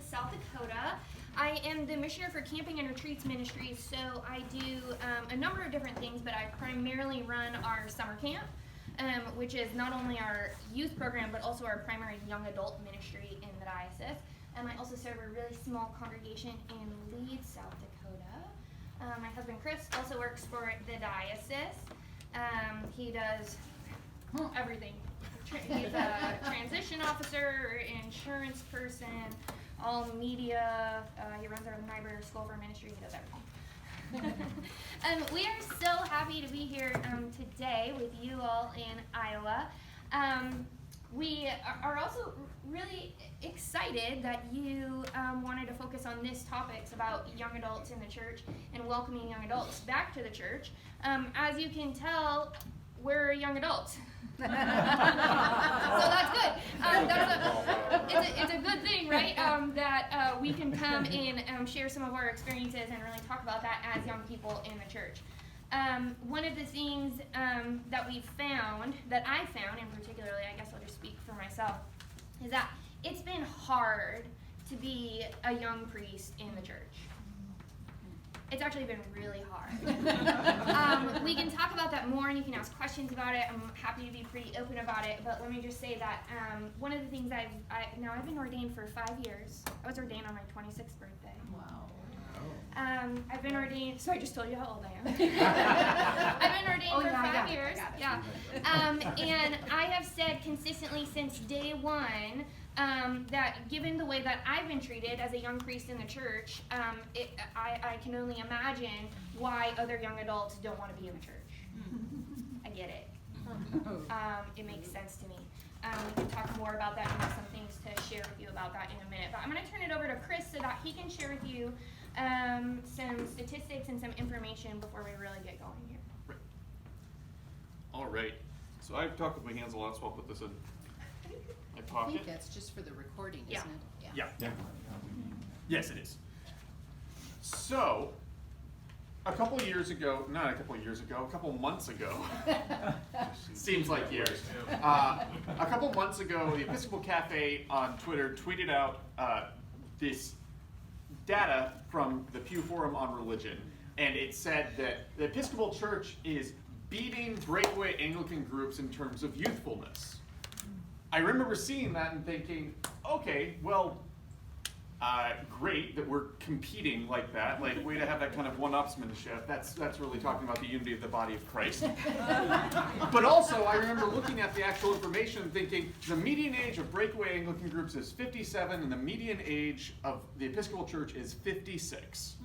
South Dakota. I am the missioner for Camping and Retreats Ministries, so I do a number of different things, but I primarily run our summer camp, which is not only our youth program, but also our primary young adult ministry in the diocese. I also serve a really small congregation in Leeds, South Dakota. My husband Chris also works for the diocese. He does everything. He's a transition officer, insurance person, all media. He runs our Nyberg School for Ministry. He does everything. We are so happy to be here today with you all in Iowa. We are also really excited that you wanted to focus on this topics about young adults in the church and welcoming young adults back to the church. As you can tell, we're young adults. So that's good. It's a good thing, right? That we can come and share some of our experiences and really talk about that as young people in the church. One of the things that I found, and particularly, I guess I'll just speak for myself, is that it's been hard to be a young priest in the church. It's actually been really hard. We can talk about that more and you can ask questions about it. I'm happy to be pretty open about it, but let me just say that one of the things I've been ordained for 5 years. I was ordained on my 26th birthday. Wow. I've been ordained, so I just told you how old I am. I've been ordained for 5 years. Yeah. And I have said consistently since day one that given the way that I've been treated as a young priest in the church, I can only imagine why other young adults don't want to be in the church. I get it. It makes sense to me. We can talk more about that and have some things to share with you about that in a minute. But I'm going to turn it over to Chris so that he can share with you some statistics and some information before we really get going here. Right. All right. So I've talked with my hands a lot, so I'll put this in my I pocket. think that's just for the recording, isn't it? Yeah. Yes, it is. So, a couple months ago, seems like years. A couple months ago, the Episcopal Cafe on Twitter tweeted out this data from the Pew Forum on Religion, and it said that the Episcopal Church is beating breakaway Anglican groups in terms of youthfulness. I remember seeing that and thinking, okay, well, great that we're competing like that. Like, way to have that kind of one-upsmanship. That's really talking about the unity of the body of Christ. But also, I remember looking at the actual information and thinking, the median age of breakaway Anglican groups is 57, and the median age of the Episcopal Church is 56.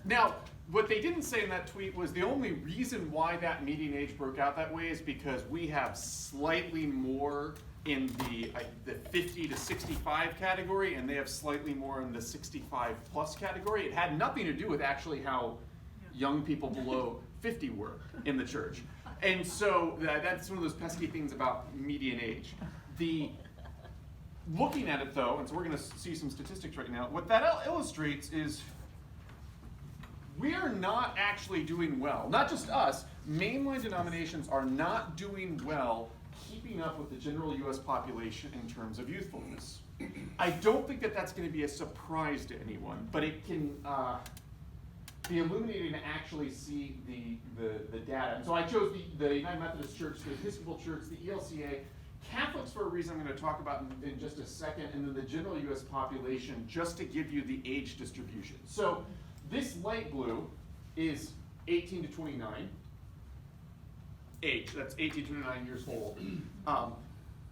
Now, what they didn't say in that tweet was the only reason why that median age broke out that way is because we have slightly more in the 50 to 65 category, and they have slightly more in the 65 plus category. It had nothing to do with actually how young people below 50 were in the church. And so that's one of those pesky things about median age. Looking at it though, and so we're going to see some statistics right now, what that illustrates is we are not actually doing well. Not just us, mainline denominations are not doing well keeping up with the general U.S. population in terms of youthfulness. I don't think that that's going to be a surprise to anyone, but it can be illuminating to actually see the data. And so I chose the United Methodist Church, the Episcopal Church, the ELCA, Catholics for a reason I'm going to talk about in just a second, and then the general U.S. population, just to give you the age distribution. So this light blue is 18 to 29 age. That's 18 to 29 years old,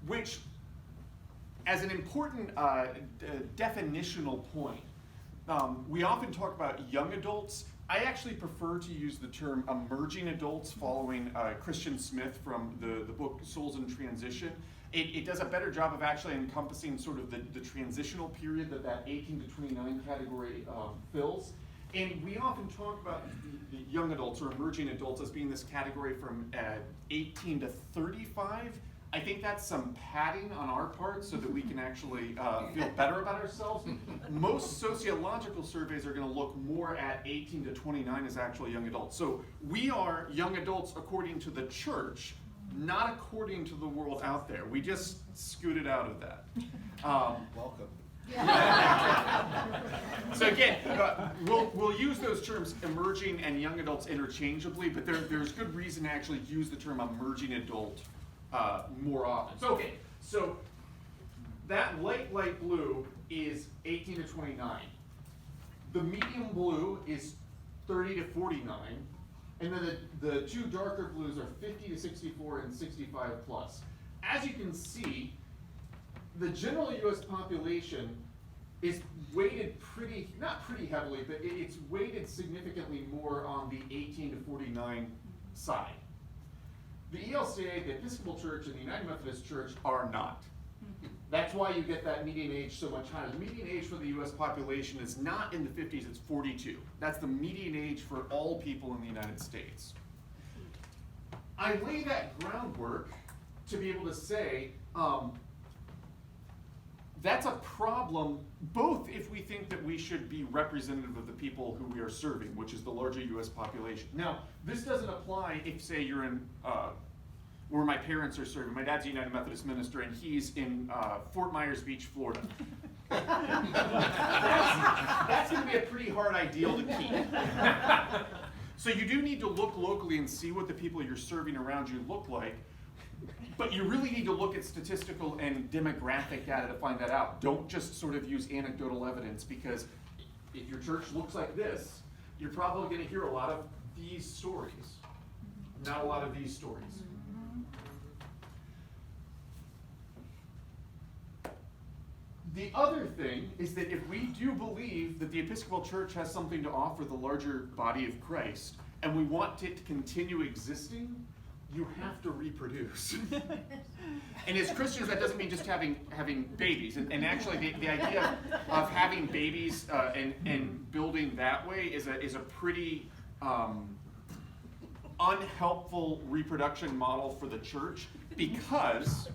which, as an important definitional point, we often talk about young adults. I actually prefer to use the term emerging adults, following Christian Smith from the book Souls in Transition. It does a better job of actually encompassing sort of the transitional period that 18 to 29 category fills. And we often talk about the young adults or emerging adults as being this category from 18 to 35. I think that's some padding on our part so that we can actually feel better about ourselves. Most sociological surveys are going to look more at 18 to 29 as actually young adults. So we are young adults according to the church, not according to the world out there. We just scooted out of that. Welcome. So again, we'll use those terms emerging and young adults interchangeably, but there's good reason to actually use the term emerging adult more often. So okay, so that light blue is 18 to 29. The medium blue is 30 to 49, and then the two darker blues are 50 to 64 and 65 plus. As you can see, the general US population is weighted not pretty heavily, but it's weighted significantly more on the 18 to 49 side. The ELCA, the Episcopal Church, and the United Methodist Church are not. That's why you get that median age so much higher. The median age for the US population is not in the 50s, it's 42. That's the median age for all people in the United States. I lay that groundwork to be able to say, that's a problem, both if we think that we should be representative of the people who we are serving, which is the larger US population. Now, this doesn't apply if, say, you're in, where my parents are serving. My dad's a United Methodist minister, and he's in Fort Myers Beach, Florida. That's gonna be a pretty hard ideal to keep. So you do need to look locally and see what the people you're serving around you look like. But you really need to look at statistical and demographic data to find that out. Don't just sort of use anecdotal evidence, because if your church looks like this, you're probably going to hear a lot of these stories, not a lot of these stories. The other thing is that if we do believe that the Episcopal Church has something to offer the larger body of Christ, and we want it to continue existing, you have to reproduce. And as Christians, that doesn't mean just having babies. And actually, the idea of having babies and building that way is a pretty unhelpful reproduction model for the church, because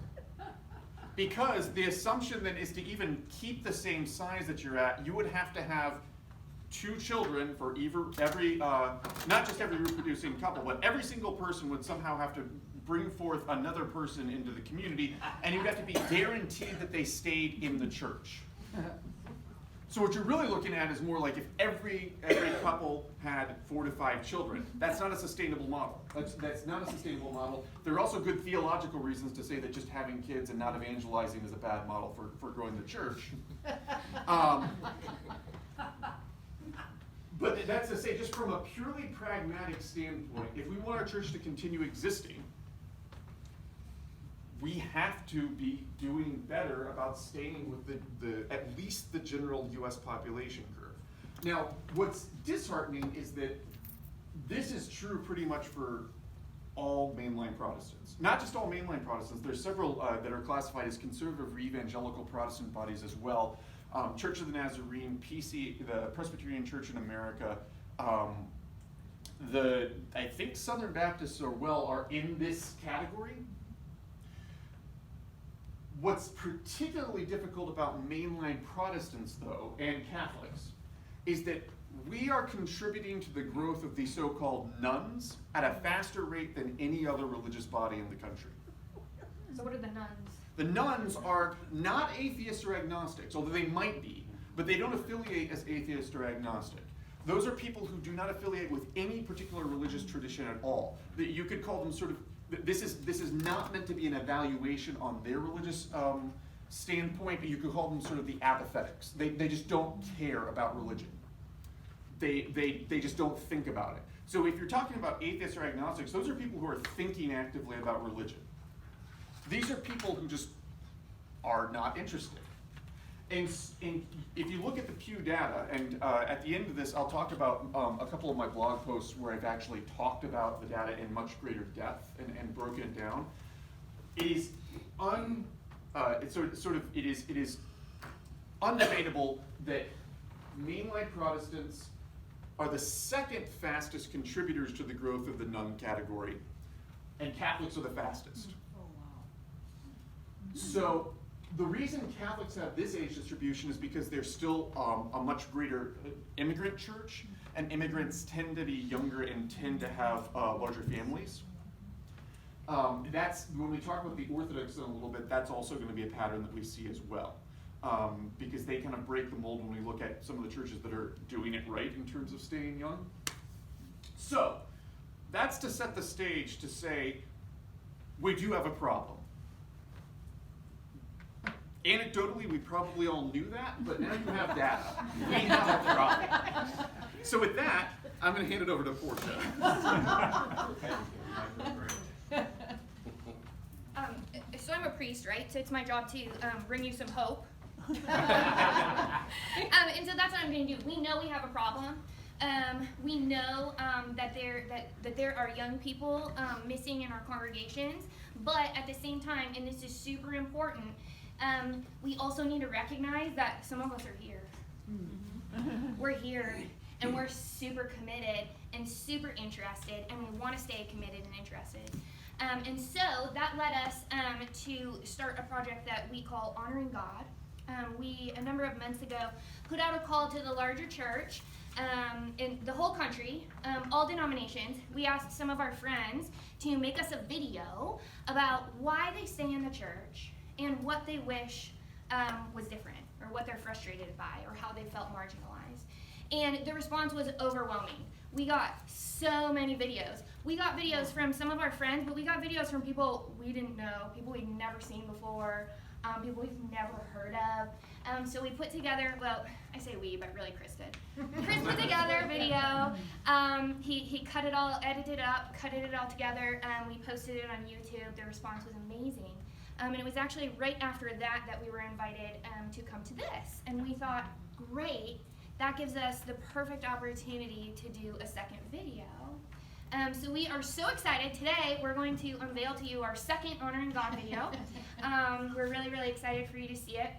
the assumption then is to even keep the same size that you're at, you would have to have 2 children for every, not just every reproducing couple, but every single person would somehow have to bring forth another person into the community, and you'd have to be guaranteed that they stayed in the church. So what you're really looking at is more like if every couple had 4 to 5 children. That's not a sustainable model. That's not a sustainable model. There are also good theological reasons to say that just having kids and not evangelizing is a bad model for growing the church. But that's to say, just from a purely pragmatic standpoint, if we want our church to continue existing, we have to be doing better about staying with the at least the general US population curve. Now, what's disheartening is that this is true pretty much for all mainline Protestants. Not just all mainline Protestants, there's several that are classified as conservative or evangelical Protestant bodies as well. Church of the Nazarene, PC, the Presbyterian Church in America, I think Southern Baptists are in this category. What's particularly difficult about mainline Protestants, though, and Catholics, is that we are contributing to the growth of the so-called nuns at a faster rate than any other religious body in the country. So what are the nuns? The nuns are not atheists or agnostics, although they might be, but they don't affiliate as atheist or agnostic. Those are people who do not affiliate with any particular religious tradition at all. You could call them sort of, this is not meant to be an evaluation on their religious standpoint, but you could call them sort of the apathetics. They just don't care about religion. They just don't think about it. So if you're talking about atheists or agnostics, those are people who are thinking actively about religion. These are people who just are not interested. And if you look at the Pew data, and at the end of this, I'll talk about a couple of my blog posts where I've actually talked about the data in much greater depth and broken it down. It is it is undebatable that mainline Protestants are the second fastest contributors to the growth of the nun category, and Catholics are the fastest. So the reason Catholics have this age distribution is because they're still a much greater immigrant church, and immigrants tend to be younger and tend to have larger families. That's, when we talk about the Orthodox in a little bit, that's also going to be a pattern that we see as well. Because they kind of break the mold when we look at some of the churches that are doing it right in terms of staying young. So, that's to set the stage to say, we do have a problem. Anecdotally, we probably all knew that, but now you have data. We have a problem. So with that, I'm going to hand it over to Portia. So I'm a priest, right? So it's my job to bring you some hope. And so that's what I'm going to do. We know we have a problem. We know that there are young people missing in our congregations, but at the same time, and this is super important, we also need to recognize that some of us are here. We're here, and we're super committed and super interested, and we want to stay committed and interested. And so that led us to start a project that we call Honoring God. We, a number of months ago, put out a call to the larger church in the whole country, all denominations. We asked some of our friends to make us a video about why they stay in the church and what they wish was different, or what they're frustrated by, or how they felt marginalized. And the response was overwhelming. We got so many videos. We got videos from some of our friends, but we got videos from people we didn't know, people we'd never seen before, people we've never heard of. So we put together, well, I say we, but really Chris did. Chris put together a video. He cut it all, edited it up, cut it all together, and we posted it on YouTube. The response was amazing. And it was actually right after that we were invited to come to this. And we thought, great, that gives us the perfect opportunity to do a second video. So we are so excited. Today, we're going to unveil to you our second Honoring God video. We're really, really excited for you to see it.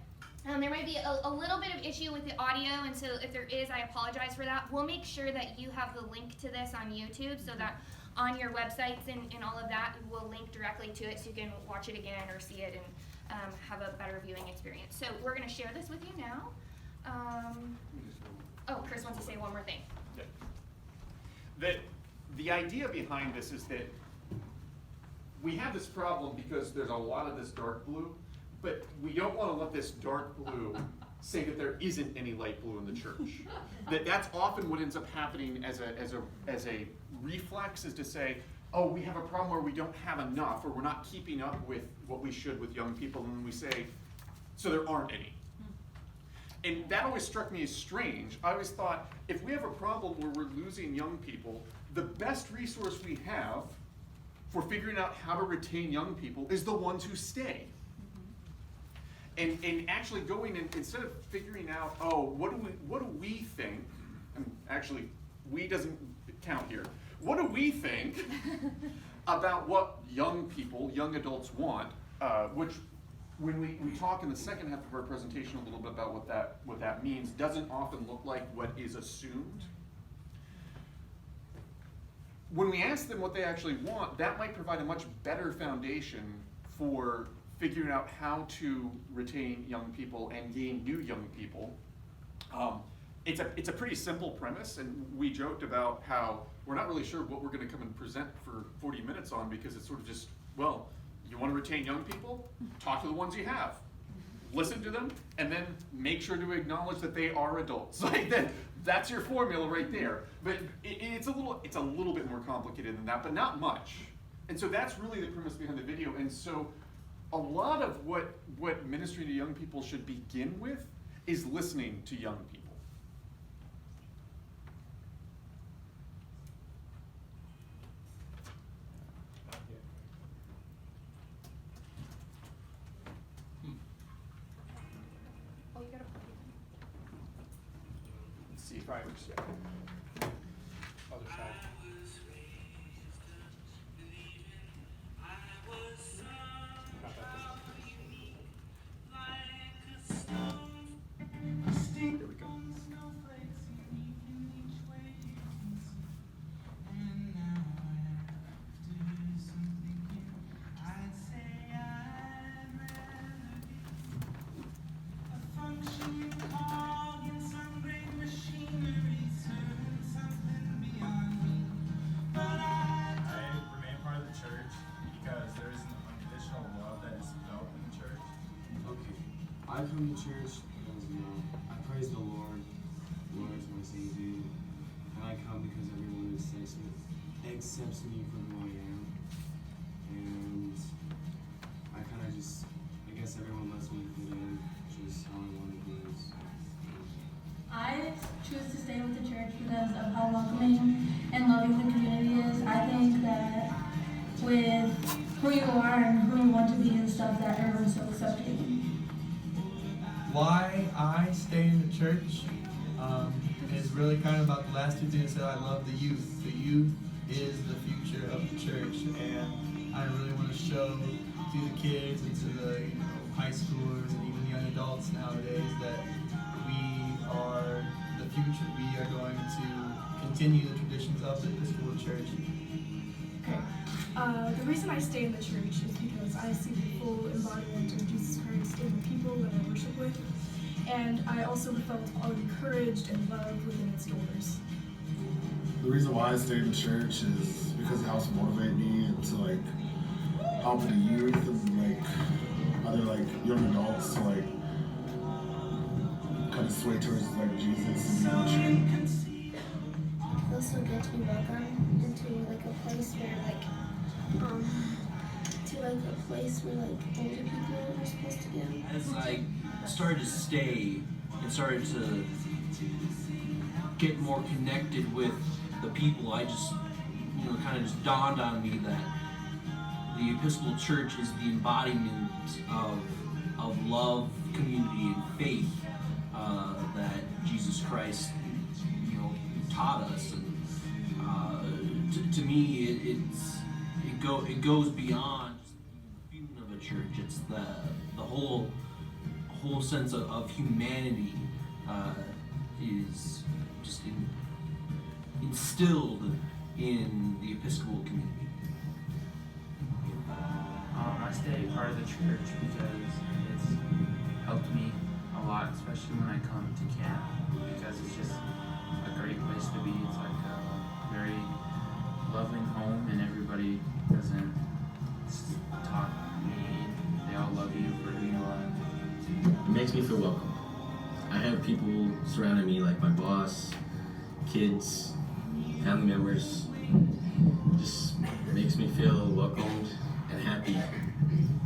There might be a little bit of issue with the audio, and so if there is, I apologize for that. We'll make sure that you have the link to this on YouTube, so that on your websites and all of that, we'll link directly to it so you can watch it again or see it and have a better viewing experience. So we're going to share this with you now. Oh, Chris wants to say one more thing. The idea behind this is that we have this problem because there's a lot of this dark blue, but we don't want to let this dark blue say that there isn't any light blue in the church. That's often what ends up happening as a reflex, is to say, oh, we have a problem where we don't have enough, or we're not keeping up with what we should with young people, and we say, so there aren't any. And that always struck me as strange. I always thought, if we have a problem where we're losing young people, the best resource we have for figuring out how to retain young people is the ones who stay. And actually going in, instead of figuring out, oh, what do we think, and actually, we doesn't count here. What do we think about what young people, young adults want, which when we talk in the second half of our presentation a little bit about what that means, doesn't often look like what is assumed. When we ask them what they actually want, that might provide a much better foundation for figuring out how to retain young people and gain new young people. It's a pretty simple premise, and we joked about how we're not really sure what we're going to come and present for 40 minutes on, because it's sort of just, well, you want to retain young people? Talk to the ones you have. Listen to them, and then make sure to acknowledge that they are adults. Like that's your formula right there. But it's a little bit more complicated than that, but not much. And so that's really the premise behind the video. And so a lot of what ministry to young people should begin with is listening to young people. Oh, you gotta plug it Let's see if Right. it works. Other side. Not that There we go. I come to church because, I praise the Lord. The Lord is my Savior. And I come because everyone accepts me for who I am. And I kind of just, I guess everyone lets me fit in just how I want to be. I choose to stay with the church because of how welcoming and loving the community is. I think that with who you are and who you want to be and stuff, that everyone's so accepting. Why I stay in the church is really kind of about the last two things that I love the youth. The youth is the future of the church, and I really want to show to the kids and to the high schoolers and even young adults nowadays that we are the future. We are going to continue the traditions of the Episcopal Church. Okay. The reason I stay in the church is because I see the full embodiment of Jesus Christ in the people that I worship with, and I also felt encouraged and loved within its doors. The reason why I stay in the church is because it helps motivate me and to help the youth and other young adults to kind of sway towards Jesus and being the church. I also get to be welcomed into a place where a place where older people are supposed to go. As I started to stay and started to get more connected with the people, I just kind of just dawned on me that the Episcopal Church is the embodiment of love, community, and faith that Jesus Christ taught us. And to me, it goes beyond just the feeling of a church. It's the whole sense of humanity is just instilled in the Episcopal community. I stay part of the church because it's helped me a lot, especially when I come to camp, because it's just a great place to be. It's like a very loving home, and everybody doesn't talk mean. They all love you for who you are. It makes me feel welcome. I have people surrounding me, like my boss, kids, family members. It just makes me feel welcomed and happy.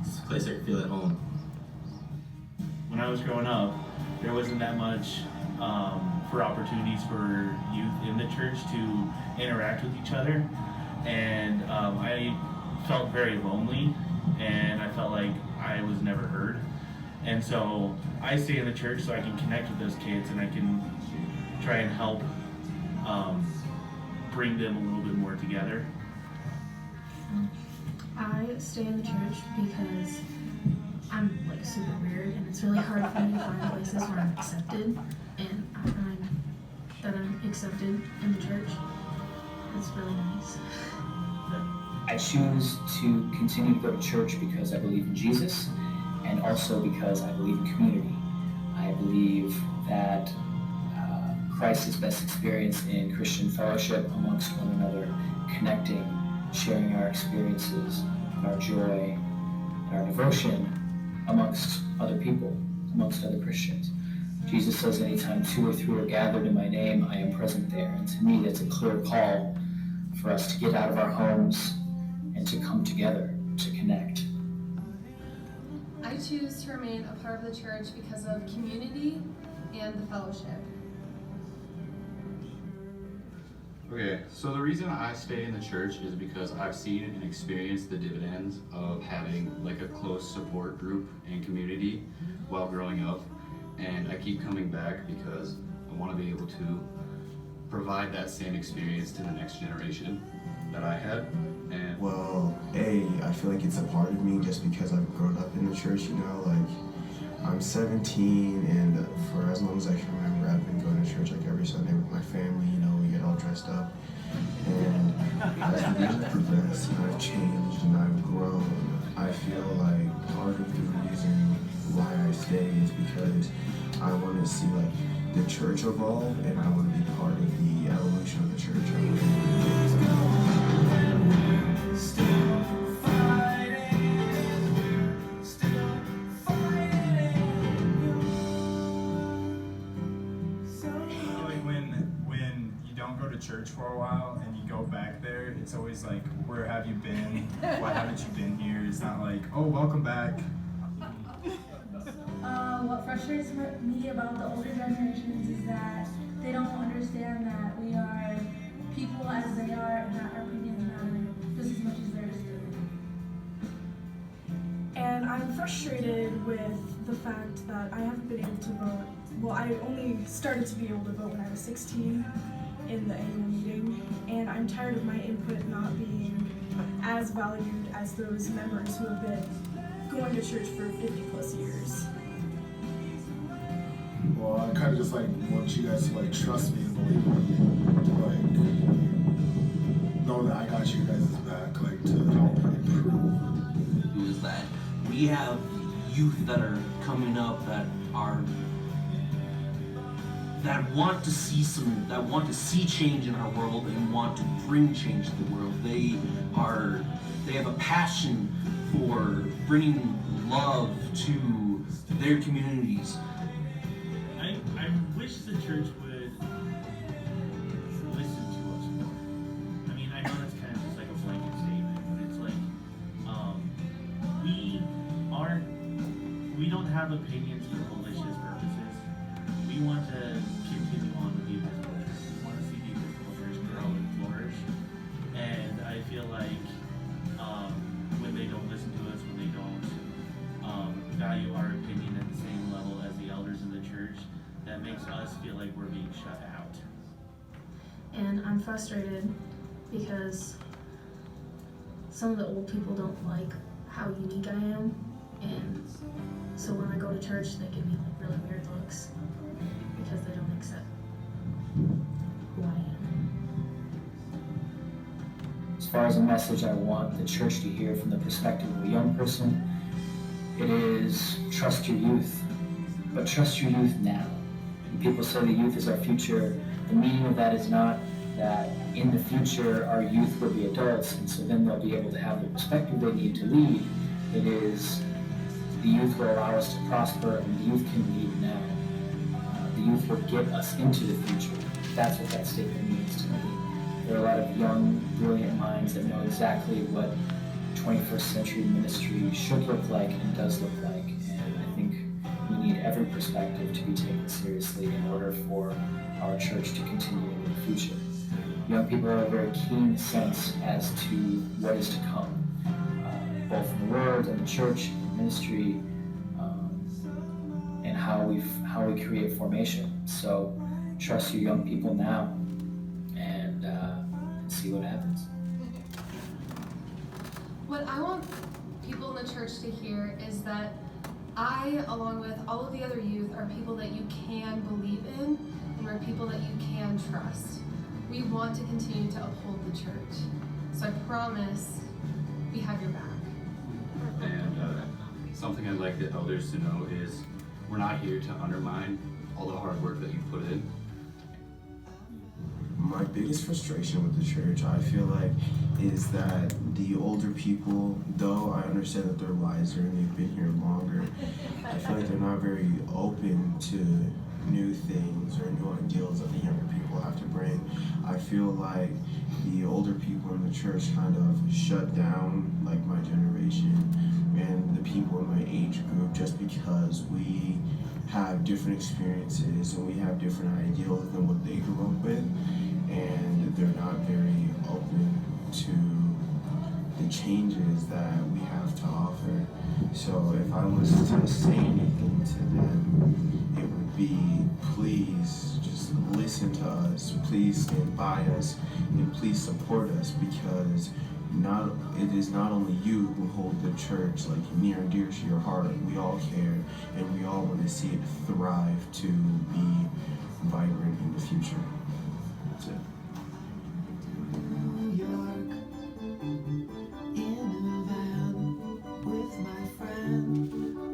It's a place I can feel at home. When I was growing up, there wasn't that much for opportunities for youth in the church to interact with each other, and I felt very lonely, and I felt like I was never heard. And so I stay in the church so I can connect with those kids, and I can try and help bring them a little bit more together. I stay in the church because I'm super weird, and it's really hard for me to find places where I'm accepted, and I find that I'm accepted in the church. It's really nice. I choose to continue to go to church because I believe in Jesus, and also because I believe in community. I believe that Christ is best experienced in Christian fellowship amongst one another, connecting, sharing our experiences, our joy, and our devotion amongst other people, amongst other Christians. Jesus says, anytime 2 or 3 are gathered in my name, I am present there. And to me, that's a clear call for us to get out of our homes and to come together, to connect. I choose to remain a part of the church because of community and the fellowship. Okay, so the reason I stay in the church is because I've seen and experienced the dividends of having a close support group and community while growing up, and I keep coming back because I want to be able to provide that same experience to the next generation that I had. And well, I feel like it's a part of me just because I've grown up in the church, I'm 17, and for as long as I can remember, I've been going to church every Sunday with my family. We get all dressed up, and as the years progress, I've changed and I've grown. I feel like part of the reason why I stay is because I want to see the church evolve, and I want to be part of the evolution of the church. church for a while and you go back there, it's always like, where have you been? Why haven't you been here? It's not like, oh, welcome back. What frustrates me about the older generations is that they don't understand that we are people as they are and that our opinions matter just as much as theirs do. And I'm frustrated with the fact that I haven't been able to vote. Well, I only started to be able to vote when I was 16 in the annual meeting, and I'm tired of my input not being as valued as those members who have been going to church for 50 plus years. Well, I kind of just like want you guys to like trust me and believe me, to like know that I got you guys' back, like to help improve. Is that we have youth that are coming up that want to see change in our world and want to bring change to the world. They have a passion for bringing love to their communities. I wish the church would listen to us more. I mean, I know that's kind of just like a blanket statement, but it's like, we don't have opinions for malicious purposes. We want to continue on with the Episcopal Church. We want to see the Episcopal Church grow and flourish. And I feel like when they don't listen to us, when they don't value our opinion at the same level as the elders in the church, that makes us feel like we're being shut out. And I'm frustrated because some of the old people don't like how unique I am, and so when I go to church they give me like really weird looks because they don't accept who I am. As far as a message I want the church to hear from the perspective of a young person, it is trust your youth, but trust your youth now. When people say the youth is our future, the meaning of that is not that in the future our youth will be adults and so then they'll be able to have the perspective they need to lead. It is the youth will allow us to prosper and the youth can lead now. The youth will get us into the future. That's what that statement means to me. There are a lot of young, brilliant minds that know exactly what 21st century ministry should look like and does look like. And I think we need every perspective to be taken seriously in order for our church to continue in the future. Young people have a very keen sense as to what is to come, both in the world and the church, ministry, and how we create formation. So trust your young people now and see what happens. What I want people in the church to hear is that I, along with all of the other youth, are people that you can believe in and are people that you can trust. We want to continue to uphold the church. So I promise we have your back. And something I'd like the elders to know is we're not here to undermine all the hard work that you put in. My biggest frustration with the church, I feel like, is that the older people, though I understand that they're wiser and they've been here longer, I feel like they're not very open to new things or new ideals that the younger people have to bring. I feel like the older people in the church kind of shut down like my generation and the people in my age group just because we have different experiences and we have different ideals than what they grew up with, and they're not very open to the changes that we have to offer. So if I was to say anything to them, it would be, please just listen to us, please stand by us, and please support us, because it is not only you who hold the church like near and dear to your heart. We all care, and we all want to see it thrive to be vibrant in the future. That's it. New York, in a van with my friend.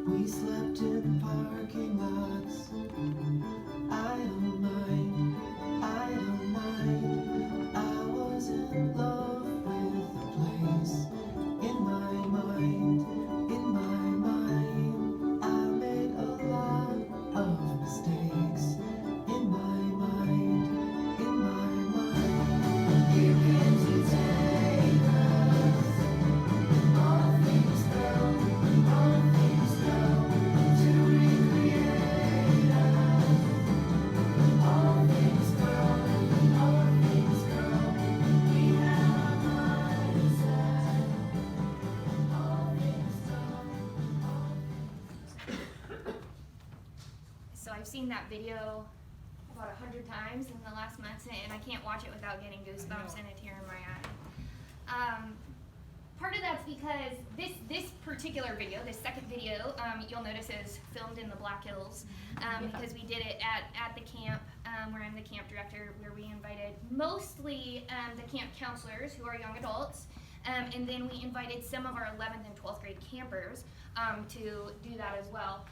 We slept in parking lots. I don't mind, I don't mind. I was in love with the place. In my mind, I made a lot of mistakes. In my mind, seen that video about 100 times in the last month, and I can't watch it without getting goosebumps and a tear in my eye. Part of that's because this particular video, this second video, you'll notice is filmed in the Black Hills, because we did it at the camp where I'm the camp director, where we invited mostly the camp counselors who are young adults, and then we invited some of our 11th and 12th grade campers to do that as well.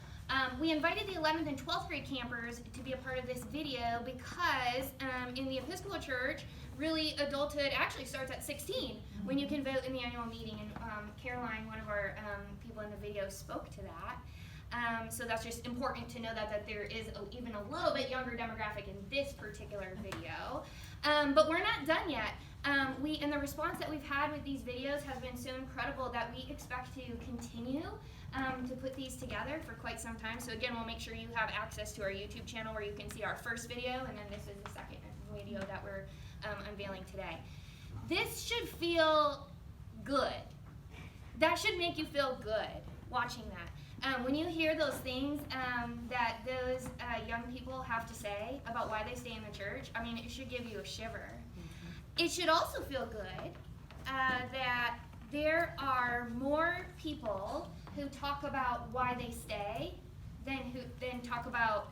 We invited the 11th and 12th grade campers to be a part of this video because in the Episcopal Church, really adulthood actually starts at 16 when you can vote in the annual meeting, and Caroline, one of our people in the video, spoke to that. So that's just important to know that there is even a little bit younger demographic in this particular video. But we're not done yet. And the response that we've had with these videos has been so incredible that we expect to continue to put these together for quite some time. So again, we'll make sure you have access to our YouTube channel where you can see our first video, and then this is the second video that we're unveiling today. This should feel good. That should make you feel good watching that. When you hear those things that those young people have to say about why they stay in the church, I mean, it should give you a shiver. It should also feel good that there are more people who talk about why they stay than talk about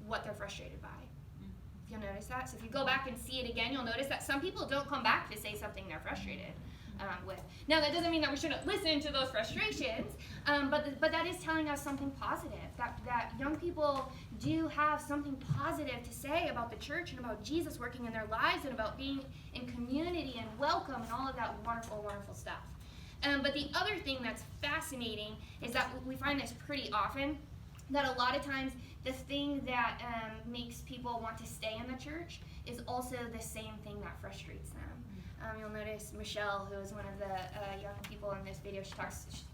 what they're frustrated by. You'll notice that. So if you go back and see it again, you'll notice that some people don't come back to say something they're frustrated with. Now, that doesn't mean that we shouldn't listen to those frustrations, but that is telling us something positive, that young people do have something positive to say about the church and about Jesus working in their lives and about being in community and welcome and all of that wonderful, wonderful stuff. But the other thing that's fascinating is that we find this pretty often, that a lot of times the thing that makes people want to stay in the church is also the same thing that frustrates them. You'll notice Michelle, who is one of the young people in this video,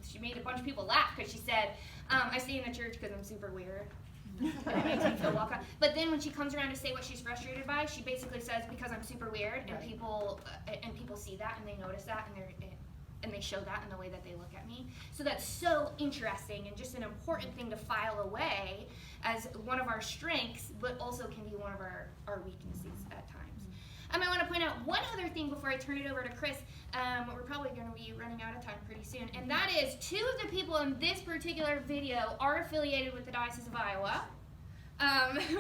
she made a bunch of people laugh because she said, I stay in the church because I'm super weird. And it makes me feel welcome. But then when she comes around to say what she's frustrated by, she basically says, because I'm super weird, and people see that and they notice that and they show that in the way that they look at me. So that's so interesting and just an important thing to file away as one of our strengths, but also can be one of our weaknesses at times. I want to point out one other thing before I turn it over to Chris. We're probably going to be running out of time pretty soon, and that is 2 of the people in this particular video are affiliated with the Diocese of Iowa.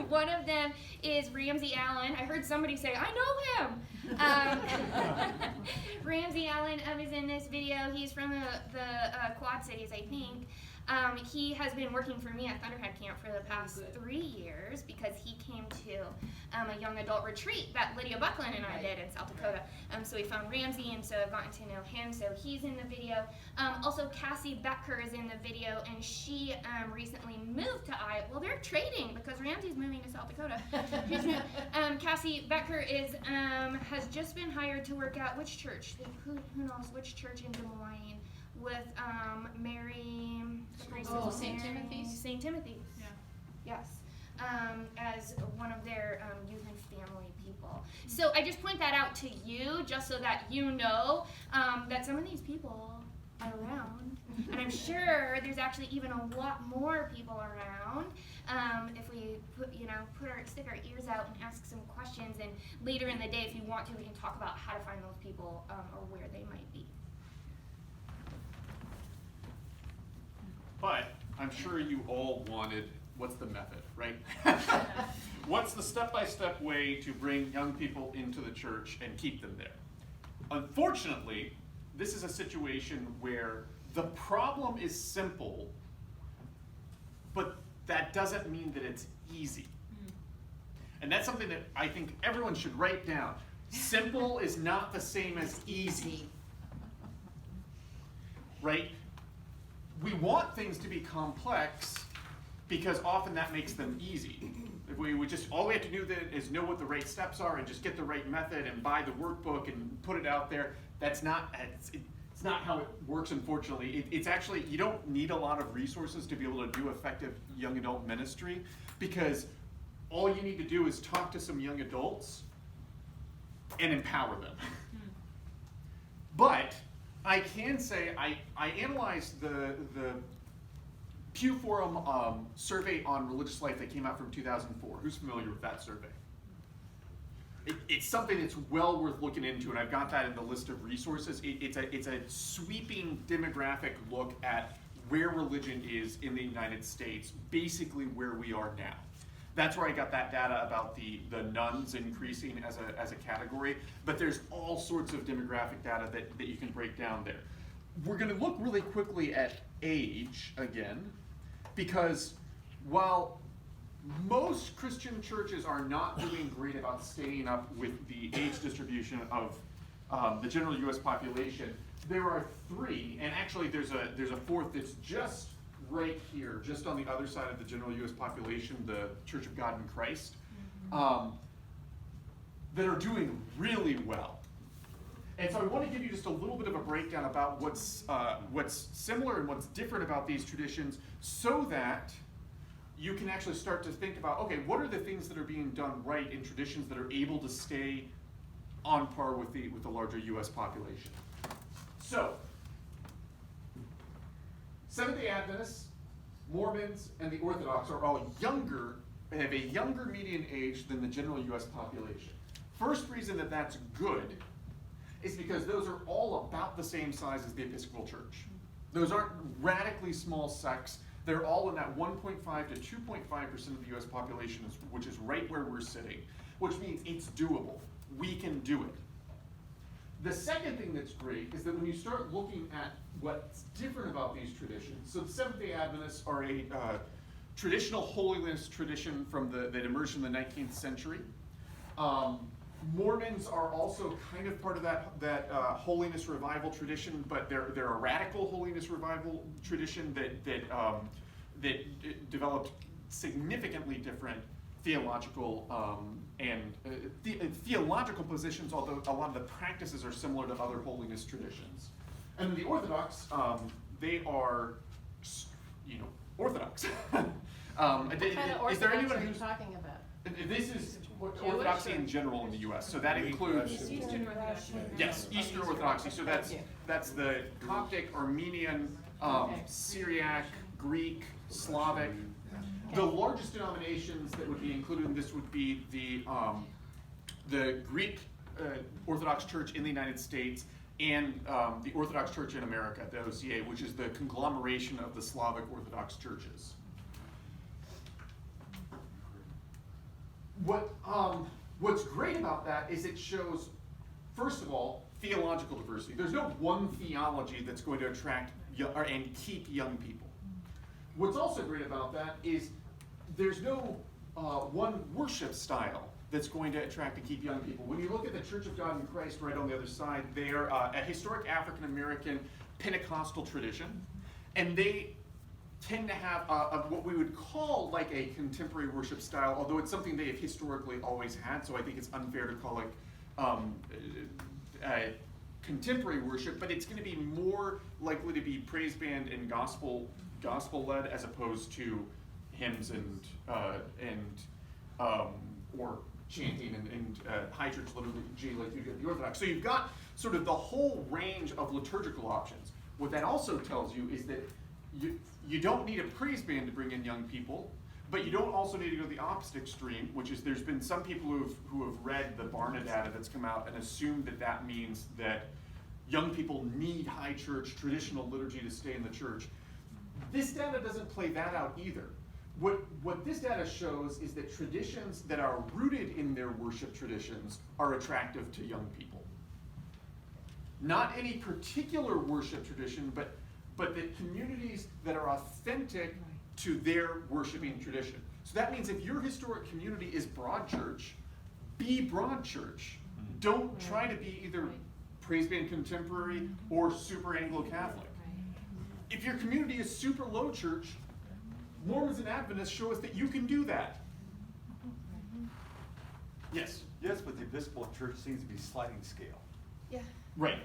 One of them is Ramsey Allen. I heard somebody say, I know him! Ramsey Allen is in this video. He's from the Quad Cities, I think. He has been working for me at Thunderhead Camp for the past 3 years because he came to a young adult retreat that Lydia Buckland and I did in South Dakota. So we found Ramsey, and so I've gotten to know him, so he's in the video. Also, Cassie Becker is in the video, and she recently moved to Iowa. Well, they're trading because Ramsey's moving to South Dakota. Cassie Becker has just been hired to work at which church? Who knows which church in Des Moines? With Mary, St. Timothy's. St. Timothy's. Yeah. Yes. As one of their youth and family people. So I just point that out to you, just so that you know that some of these people are around, and I'm sure there's actually even a lot more people around if we stick our ears out and ask some questions. And later in the day, if you want to, we can talk about how to find those people or where they might be. But I'm sure you all wanted, what's the method, right? What's the step-by-step way to bring young people into the church and keep them there? Unfortunately, this is a situation where the problem is simple, but that doesn't mean that it's easy. And that's something that I think everyone should write down. Simple is not the same as easy, right? We want things to be complex because often that makes them easy. If we would just, all we have to do then is know what the right steps are and just get the right method and buy the workbook and put it out there. That's not, it's not how it works, unfortunately. It's actually, you don't need a lot of resources to be able to do effective young adult ministry, because all you need to do is talk to some young adults and empower them. But I can say I analyzed the Pew Forum survey on religious life that came out from 2004. Who's familiar with that survey? It's something that's well worth looking into, and I've got that in the list of resources. It's a sweeping demographic look at where religion is in the United States, basically where we are now. That's where I got that data about the nuns increasing as a category, but there's all sorts of demographic data that you can break down there. We're gonna look really quickly at age again, because while most Christian churches are not doing great about staying up with the age distribution of the general U.S. population, there are three, and actually there's a fourth that's just right here, just on the other side of the general U.S. population, the Church of God in Christ, that are doing really well. And so I want to give you just a little bit of a breakdown about what's similar and what's different about these traditions, so that you can actually start to think about, okay, what are the things that are being done right in traditions that are able to stay on par with the larger U.S. population. So, Seventh-day Adventists, Mormons, and the Orthodox are all younger, and have a younger median age than the general U.S. population. First reason that that's good is because those are all about the same size as the Episcopal Church. Those aren't radically small sects. They're all in that 1.5 to 2.5% of the U.S. population, which is right where we're sitting, which means it's doable. We can do it. The second thing that's great is that when you start looking at what's different about these traditions, so the Seventh-day Adventists are a traditional holiness tradition that emerged in the 19th century. Mormons are also kind of part of that holiness revival tradition, but they're a radical holiness revival tradition that developed significantly different theological theological positions, although a lot of the practices are similar to other holiness traditions. And then the Orthodox, they are, Orthodox. What kind of Is there Orthodox anyone are you who's talking about? This is Orthodoxy in general in the U.S. So that includes Eastern Orthodoxy. yes, Eastern Orthodoxy. So that's the Coptic, Armenian, Syriac, Greek, Slavic. The largest denominations that would be included in this would be the Greek Orthodox Church in the United States and the Orthodox Church in America, the OCA, which is the conglomeration of the Slavic Orthodox churches. What's great about that is it shows, first of all, theological diversity. There's no one theology that's going to attract and keep young people. What's also great about that is there's no one worship style that's going to attract and keep young people. When you look at the Church of God in Christ right on the other side, they are a historic African-American Pentecostal tradition, and they tend to have what we would call like a contemporary worship style, although it's something they have historically always had, so I think it's unfair to call it contemporary worship, but it's going to be more likely to be praise band and gospel led as opposed to hymns and or chanting and high church liturgy like you get the Orthodox. So you've got sort of the whole range of liturgical options. What that also tells you is that you don't need a praise band to bring in young people, but you don't also need to go the opposite extreme, which is there's been some people who have read the Barna data that's come out and assumed that means that young people need high church traditional liturgy to stay in the church. This data doesn't play that out either. What this data shows is that traditions that are rooted in their worship traditions are attractive to young people. Not any particular worship tradition, but that communities that are authentic to their worshiping tradition. So that means if your historic community is broad church, be broad church. Don't try to be either praise band contemporary or super Anglo-Catholic. If your community is super low church, Mormons and Adventists show us that you can do that. Yes? Yes, but the Episcopal Church seems to be sliding scale. Yeah. Right.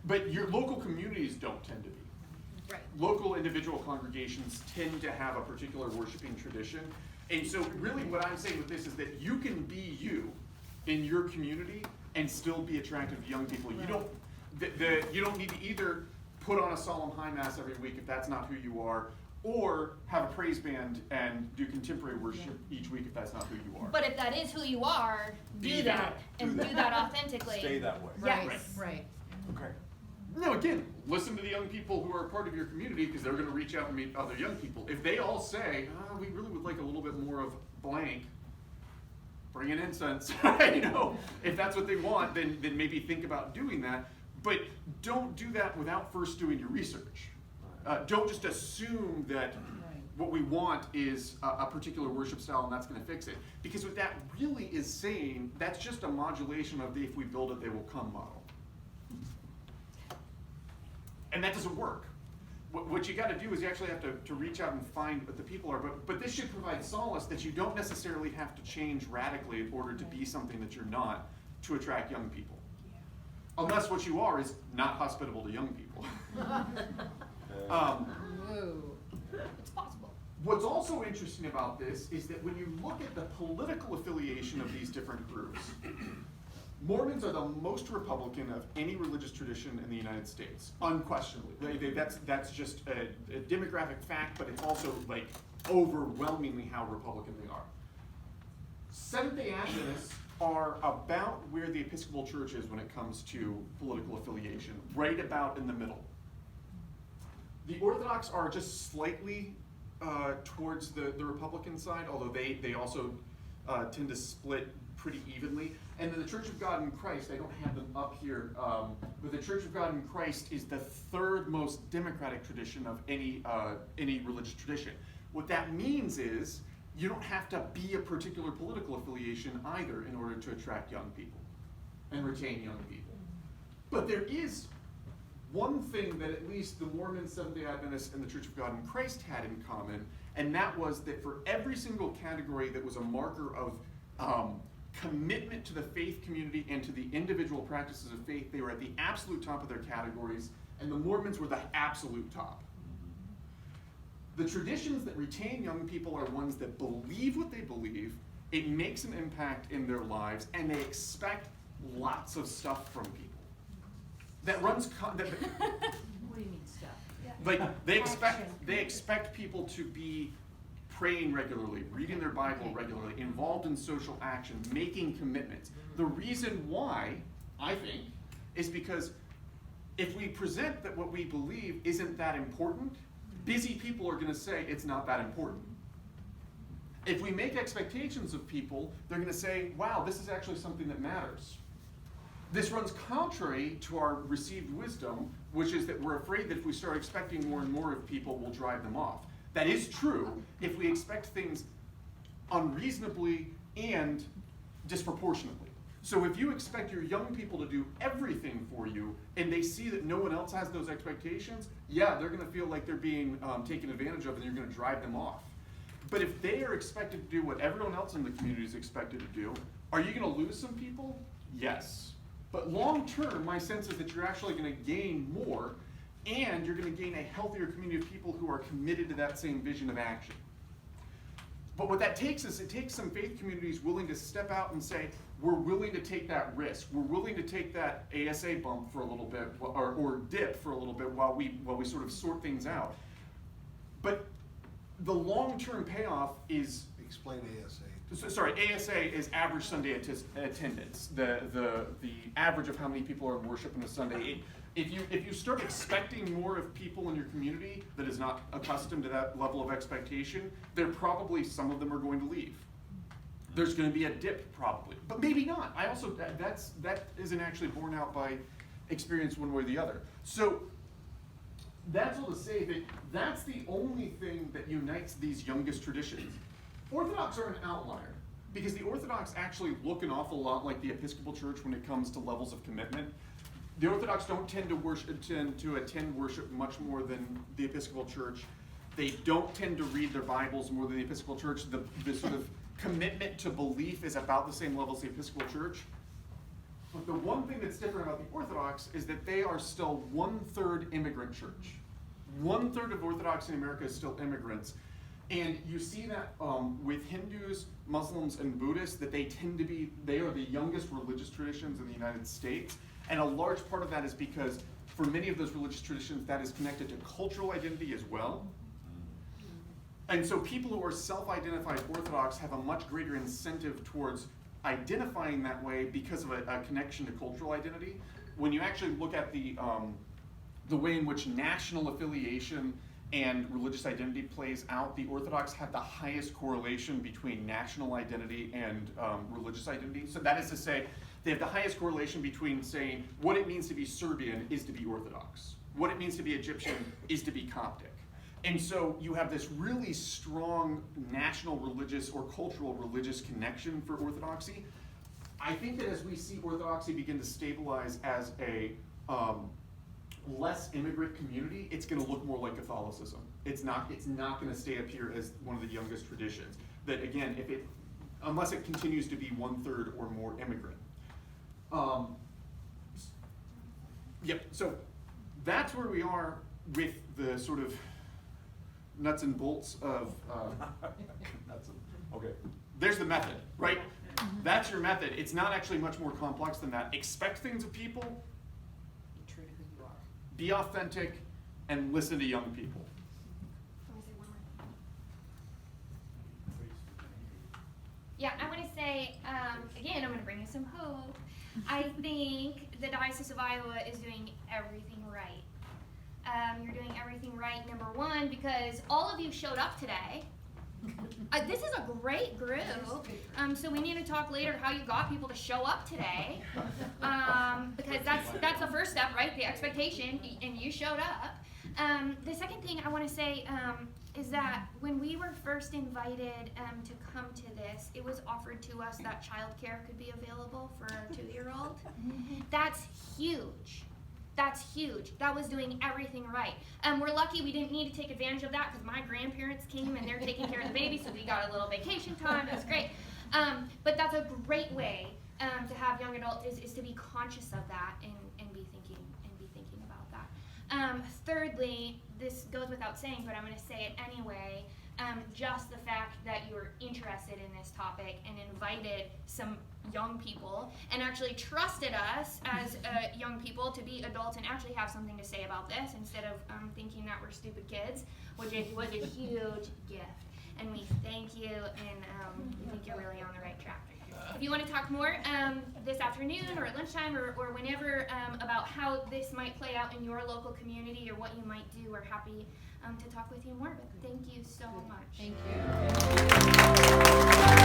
But your local communities don't tend to be. Right. Local individual congregations tend to have a particular worshiping tradition. And so really what I'm saying with this is that you can be you in your community and still be attractive to young people. You don't you don't need to either put on a solemn high mass every week if that's not who you are, or have a praise band and do contemporary worship each week if that's not who you are. But if that is who you are, Be do that and do that authentically. Stay that way. Yes. Right. Okay. Now again, listen to the young people who are a part of your community because they're going to reach out and meet other young people. If they all say, we really would like a little bit more of blank, bring in incense, you know, if that's what they want, then maybe think about doing that. But don't do that without first doing your research. Don't just assume that what we want is a particular worship style and that's going to fix it. Because what that really is saying, that's just a modulation of the if we build it, they will come model. And that doesn't work. What you got to do is you actually have to reach out and find what the people are. But this should provide solace that you don't necessarily have to change radically in order to be something that you're not to attract young people. Unless what you are is not hospitable to young people. It's possible. What's also interesting about this is that when you look at the political affiliation of these different groups, Mormons are the most Republican of any religious tradition in the United States, unquestionably. That's just a demographic fact, but it's also like overwhelmingly how Republican they are. Seventh-day Adventists are about where the Episcopal Church is when it comes to political affiliation, right about in the middle. The Orthodox are just slightly towards the Republican side, although they also tend to split pretty evenly. And then the Church of God in Christ, I don't have them up here, but the Church of God in Christ is the third most democratic tradition of any religious tradition. What that means is you don't have to be a particular political affiliation either in order to attract young people and retain young people. But there is one thing that at least the Mormons, Seventh-day Adventists, and the Church of God in Christ had in common, and that was that for every single category that was a marker of commitment to the faith community and to the individual practices of faith, they were at the absolute top of their categories, and the Mormons were the absolute top. The traditions that retain young people are ones that believe what they believe, it makes an impact in their lives, and they expect lots of stuff from people. That runs, What do you mean stuff? like they expect people to be praying regularly, reading their Bible regularly, involved in social action, making commitments. The reason why, I think, is because if we present that what we believe isn't that important, busy people are going to say it's not that important. If we make expectations of people, they're going to say, wow, this is actually something that matters. This runs contrary to our received wisdom, which is that we're afraid that if we start expecting more and more of people, we'll drive them off. That is true if we expect things unreasonably and disproportionately. So if you expect your young people to do everything for you and they see that no one else has those expectations, yeah, they're going to feel like they're being taken advantage of and you're going to drive them off. But if they are expected to do what everyone else in the community is expected to do, are you going to lose some people? Yes. But long term, my sense is that you're actually going to gain more, and you're going to gain a healthier community of people who are committed to that same vision of action. But what that takes is it takes some faith communities willing to step out and say, we're willing to take that risk. We're willing to take that ASA bump for a little bit, or dip for a little bit while we sort of sort things out. But the long-term payoff is... Explain ASA. Sorry, ASA is average Sunday attendance. The average of how many people are in worship on a Sunday. If you start expecting more of people in your community that is not accustomed to that level of expectation, probably some of them are going to leave. There's going to be a dip probably, but maybe not. That isn't actually borne out by experience one way or the other. So that's all to say that that's the only thing that unites these youngest traditions. Orthodox are an outlier because the Orthodox actually look an awful lot like the Episcopal Church when it comes to levels of commitment. The Orthodox don't tend to attend worship much more than the Episcopal Church. They don't tend to read their Bibles more than the Episcopal Church. The sort of commitment to belief is about the same level as the Episcopal Church. But the one thing that's different about the Orthodox is that they are still 1/3 immigrant church. 1/3 of Orthodox in America is still immigrants. And you see that with Hindus, Muslims, and Buddhists, that they are the youngest religious traditions in the United States. And a large part of that is because for many of those religious traditions, that is connected to cultural identity as well. And so people who are self-identified Orthodox have a much greater incentive towards identifying that way because of a connection to cultural identity. When you actually look at the way in which national affiliation and religious identity plays out, the Orthodox have the highest correlation between national identity and religious identity. So that is to say, they have the highest correlation between saying what it means to be Serbian is to be Orthodox. What it means to be Egyptian is to be Coptic. And so you have this really strong national religious or cultural religious connection for Orthodoxy. I think that as we see Orthodoxy begin to stabilize as a less immigrant community, it's going to look more like Catholicism. It's not going to stay up here as one of the youngest traditions. That again, unless it continues to be 1/3 or more immigrant. Yep. So that's where we are with the sort of nuts and bolts of. Okay. There's the method, right? That's your method. It's not actually much more complex than that. Expect things of people. Be true to who you are. Be authentic, and listen to young people. Yeah, I want to say, again, I'm going to bring you some hope. I think the Diocese of Iowa is doing everything right. You're doing everything right, number one, because all of you showed up today. This is a great group, so we need to talk later how you got people to show up today, because that's the first step, right? The expectation, and you showed up. The second thing I want to say is that when we were first invited to come to this, it was offered to us that childcare could be available for a 2-year-old. That's huge. That's huge. That was doing everything right. We're lucky we didn't need to take advantage of that because my grandparents came and they're taking care of the baby, so we got a little vacation time. That's great. But that's a great way to have young adults is to be conscious of that and be thinking about that. Thirdly, this goes without saying, but I'm going to say it anyway. Just the fact that you were interested in this topic and invited some young people and actually trusted us as young people to be adults and actually have something to say about this instead of thinking that we're stupid kids, which was a huge gift. And we thank you, and we think you're really on the right track. If you want to talk more this afternoon or at lunchtime or whenever about how this might play out in your local community or what you might do, we're happy to talk with you more. But thank you so much. Thank you.